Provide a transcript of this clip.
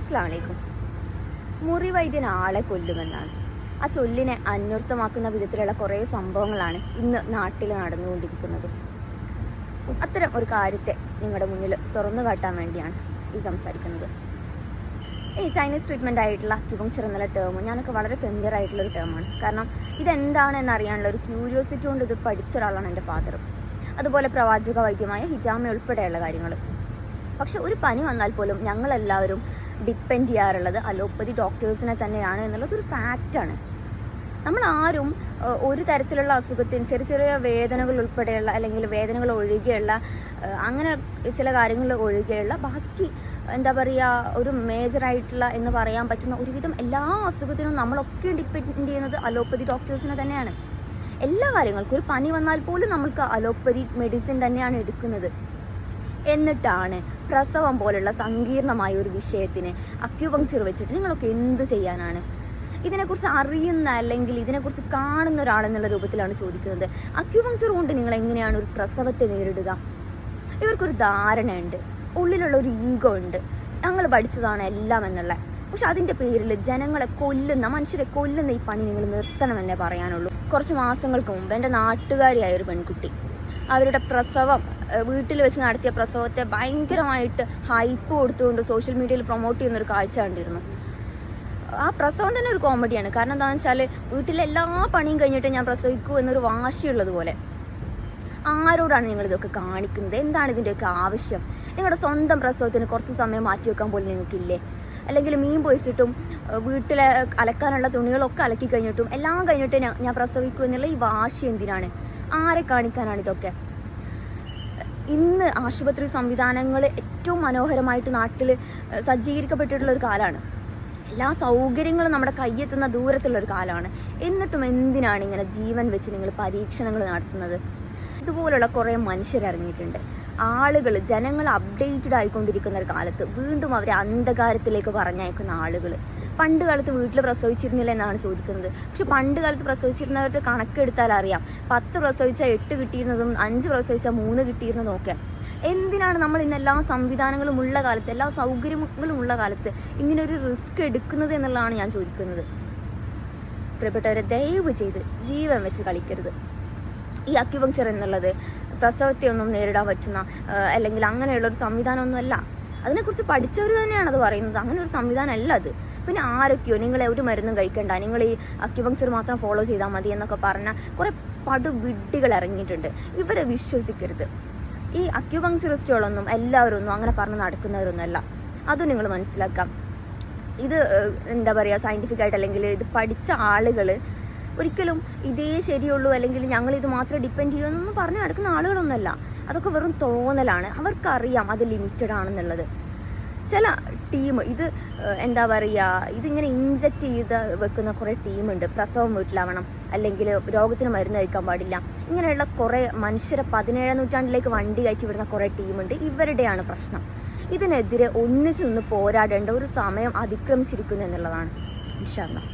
അസ്സലാമു അലൈക്കും. മുറിവൈദ്യൻ ആളെ കൊല്ലുമെന്നാണ്. ആ ചൊല്ലിനെ അന്വർത്ഥമാക്കുന്ന വിധത്തിലുള്ള കുറേ സംഭവങ്ങളാണ് ഇന്ന് നാട്ടിൽ നടന്നുകൊണ്ടിരിക്കുന്നത്. അത്തരം ഒരു കാര്യത്തെ നിങ്ങളുടെ മുന്നിൽ തുറന്നു കാട്ടാൻ വേണ്ടിയാണ് ഈ സംസാരിക്കുന്നത്. ഈ ചൈനീസ് ട്രീറ്റ്മെൻ്റ് ആയിട്ടുള്ള അക്യുപങ്ക്ചർ എന്നുള്ള ടേം ഞാനൊക്കെ വളരെ ഫെമിലിയർ ആയിട്ടുള്ളൊരു ടേമാണ്. കാരണം ഇതെന്താണെന്ന് അറിയാനുള്ള ഒരു ക്യൂരിയോസിറ്റി കൊണ്ട് ഇത് പഠിച്ച ഒരാളാണ് എൻ്റെ ഫാദർ. അതുപോലെ പ്രവാചക വൈദ്യമായ ഹിജാമ ഉൾപ്പെടെയുള്ള കാര്യങ്ങൾ. പക്ഷെ ഒരു പനി വന്നാൽ പോലും ഞങ്ങളെല്ലാവരും ഡിപ്പെൻഡ് ചെയ്യാറുള്ളത് അലോപ്പതി ഡോക്ടേഴ്സിനെ തന്നെയാണ് എന്നുള്ളത് ഒരു ഫാക്റ്റാണ്. നമ്മളാരും ഒരു തരത്തിലുള്ള അസുഖത്തിന് ചെറിയ ചെറിയ വേദനകൾ ഉൾപ്പെടെയുള്ള അല്ലെങ്കിൽ വേദനകൾ ഒഴികെയുള്ള അങ്ങനെ ചില കാര്യങ്ങൾ ഒഴികെയുള്ള ബാക്കി എന്താ പറയുക ഒരു മേജറായിട്ടുള്ള എന്ന് പറയാൻ പറ്റുന്ന ഒരുവിധം എല്ലാ അസുഖത്തിനും നമ്മളൊക്കെ ഡിപ്പെൻഡ് ചെയ്യുന്നത് അലോപ്പതി ഡോക്ടേഴ്സിനെ തന്നെയാണ്. എല്ലാ കാര്യങ്ങൾക്കും ഒരു പനി വന്നാൽ പോലും നമ്മൾക്ക് അലോപ്പതി മെഡിസിൻ തന്നെയാണ് എടുക്കുന്നത്. എന്നിട്ടാണ് പ്രസവം പോലുള്ള സങ്കീർണമായ ഒരു വിഷയത്തിന് അക്യുപങ്ക്ചർ വെച്ചിട്ട് നിങ്ങളൊക്കെ എന്ത് ചെയ്യാനാണ്? ഇതിനെക്കുറിച്ച് അറിയുന്ന അല്ലെങ്കിൽ ഇതിനെക്കുറിച്ച് കാണുന്ന ഒരാളെന്നുള്ള രൂപത്തിലാണ് ചോദിക്കുന്നത്. അക്യുപങ്ക്ചർ കൊണ്ട് നിങ്ങൾ എങ്ങനെയാണ് ഒരു പ്രസവത്തെ നേരിടുക? ഇവർക്കൊരു ധാരണയുണ്ട്, ഉള്ളിലുള്ള ഒരു ഈഗോ ഉണ്ട്, ഞങ്ങൾ പഠിച്ചതാണ് എല്ലാം എന്നുള്ള. പക്ഷെ അതിൻ്റെ പേരിൽ ജനങ്ങളെ കൊല്ലുന്ന മനുഷ്യരെ കൊല്ലുന്ന ഈ പണി നിങ്ങൾ നിർത്തണമെന്നേ പറയാനുള്ളൂ. കുറച്ച് മാസങ്ങൾക്ക് മുമ്പ് എൻ്റെ നാട്ടുകാരിയായ ഒരു പെൺകുട്ടി അവരുടെ പ്രസവം വീട്ടിൽ വെച്ച് നടത്തിയ പ്രസവത്തെ ഭയങ്കരമായിട്ട് ഹൈപ്പ് കൊടുത്തുകൊണ്ട് സോഷ്യൽ മീഡിയയിൽ പ്രൊമോട്ട് ചെയ്യുന്നൊരു കാഴ്ച കണ്ടിരുന്നു. ആ പ്രസവം തന്നെ ഒരു കോമഡിയാണ്. കാരണം എന്താണെന്ന് വെച്ചാൽ വീട്ടിലെ എല്ലാ പണിയും കഴിഞ്ഞിട്ട് ഞാൻ പ്രസവിക്കൂ എന്നൊരു വാശിയുള്ളതുപോലെ. ആരോടാണ് നിങ്ങൾ ഇതൊക്കെ കാണിക്കുന്നത്? എന്താണ് ഇതിൻ്റെയൊക്കെ ആവശ്യം? നിങ്ങളുടെ സ്വന്തം പ്രസവത്തിന് കുറച്ച് സമയം മാറ്റി വെക്കാൻ പോലും നിങ്ങൾക്കില്ലേ? അല്ലെങ്കിൽ മീൻ പൊയിച്ചിട്ടും വീട്ടിലെ അലക്കാനുള്ള തുണികളൊക്കെ അലക്കി കഴിഞ്ഞിട്ടും എല്ലാം കഴിഞ്ഞിട്ട് ഞാൻ പ്രസവിക്കൂ എന്നുള്ള ഈ വാശി എന്തിനാണ്? ആരെ കാണിക്കാനാണ് ഇതൊക്കെ? ഇന്ന് ആശുപത്രി സംവിധാനങ്ങൾ ഏറ്റവും മനോഹരമായിട്ട് നാട്ടിൽ സജ്ജീകരിക്കപ്പെട്ടിട്ടുള്ളൊരു കാലമാണ്. എല്ലാ സൗകര്യങ്ങളും നമ്മുടെ കയ്യെത്തുന്ന ദൂരത്തുള്ളൊരു കാലമാണ്. എന്നിട്ടും എന്തിനാണ് ഇങ്ങനെ ജീവൻ വെച്ച് നിങ്ങൾ പരീക്ഷണങ്ങൾ നടത്തുന്നത്? ഇതുപോലുള്ള കുറേ മനുഷ്യരിറങ്ങിയിട്ടുണ്ട്. ജനങ്ങൾ അപ്ഡേറ്റഡ് ആയിക്കൊണ്ടിരിക്കുന്ന ഒരു കാലത്ത് വീണ്ടും അവരെ അന്ധകാരത്തിലേക്ക് പറഞ്ഞയക്കുന്ന ആളുകൾ. പണ്ട് കാലത്ത് വീട്ടിൽ പ്രസവിച്ചിരുന്നില്ല എന്നാണ് ചോദിക്കുന്നത്. പക്ഷെ പണ്ട് കാലത്ത് പ്രസവിച്ചിരുന്നവരുടെ കണക്കെടുത്താൽ അറിയാം, 10 പ്രസവിച്ചാൽ 8 കിട്ടിയിരുന്നതും 5 പ്രസവിച്ചാൽ 3 കിട്ടിയിരുന്നതും ഒക്കെ. എന്തിനാണ് നമ്മൾ ഇന്ന് എല്ലാ സംവിധാനങ്ങളും ഉള്ള കാലത്ത്, എല്ലാ സൗകര്യങ്ങളും ഉള്ള കാലത്ത് ഇങ്ങനെ ഒരു റിസ്ക് എടുക്കുന്നത് എന്നുള്ളതാണ് ഞാൻ ചോദിക്കുന്നത്. പ്രിയപ്പെട്ടവരെ, ദയവ് ചെയ്ത് ജീവൻ വെച്ച് കളിക്കരുത്. ഈ അക്യുപങ്ക്ചർ എന്നുള്ളത് പ്രസവത്തെ ഒന്നും നേരിടാൻ പറ്റുന്ന അല്ലെങ്കിൽ അങ്ങനെയുള്ളൊരു സംവിധാനമൊന്നുമല്ല. അതിനെക്കുറിച്ച് പഠിച്ചവർ തന്നെയാണ് അത് പറയുന്നത്. അങ്ങനെ ഒരു സംവിധാനം അല്ല അത്. പിന്നെ ആരൊക്കെയോ നിങ്ങളെ ഒരു മരുന്നും കഴിക്കണ്ട, നിങ്ങൾ ഈ അക്യുപങ്ക്ചർ മാത്രം ഫോളോ ചെയ്താൽ മതി എന്നൊക്കെ പറഞ്ഞ കുറേ പടുവിഡ്ഢികൾ ഇറങ്ങിയിട്ടുണ്ട്. ഇവരെ വിശ്വസിക്കരുത്. ഈ അക്യുപങ്ക്ചറിസ്റ്റുകളൊന്നും എല്ലാവരും ഒന്നും അങ്ങനെ പറഞ്ഞ് നടക്കുന്നവരൊന്നുമല്ല. അതും നിങ്ങൾ മനസ്സിലാക്കാം. ഇത് എന്താ പറയുക, സയൻറ്റിഫിക് ആയിട്ട് അല്ലെങ്കിൽ ഇത് പഠിച്ച ആളുകൾ ഒരിക്കലും ഇതേ ശരിയുള്ളൂ അല്ലെങ്കിൽ ഞങ്ങളിത് മാത്രം ഡിപ്പെൻഡ് ചെയ്യുമെന്നൊന്നും പറഞ്ഞ് നടക്കുന്ന ആളുകളൊന്നുമല്ല. അതൊക്കെ വെറും തോന്നലാണ്. അവർക്കറിയാം അത് ലിമിറ്റഡ് ആണെന്നുള്ളത്. ചില ടീം ഇത് എന്താ പറയുക, ഇതിങ്ങനെ ഇൻജക്റ്റ് ചെയ്ത് വെക്കുന്ന കുറേ ടീമുണ്ട്. പ്രസവം വീട്ടിലാവണം, അല്ലെങ്കിൽ രോഗത്തിന് മരുന്ന് കഴിക്കാൻ പാടില്ല, ഇങ്ങനെയുള്ള കുറേ മനുഷ്യരെ 17ാം നൂറ്റാണ്ടിലേക്ക് വണ്ടി കയറ്റി വിടുന്ന കുറേ ടീമുണ്ട്. ഇവരുടെയാണ് പ്രശ്നം. ഇതിനെതിരെ ഒന്നിച്ചു നിന്ന് പോരാടേണ്ട ഒരു സമയം അതിക്രമിച്ചിരിക്കുന്നു എന്നുള്ളതാണ്. ഇൻഷാ അല്ലാഹ്.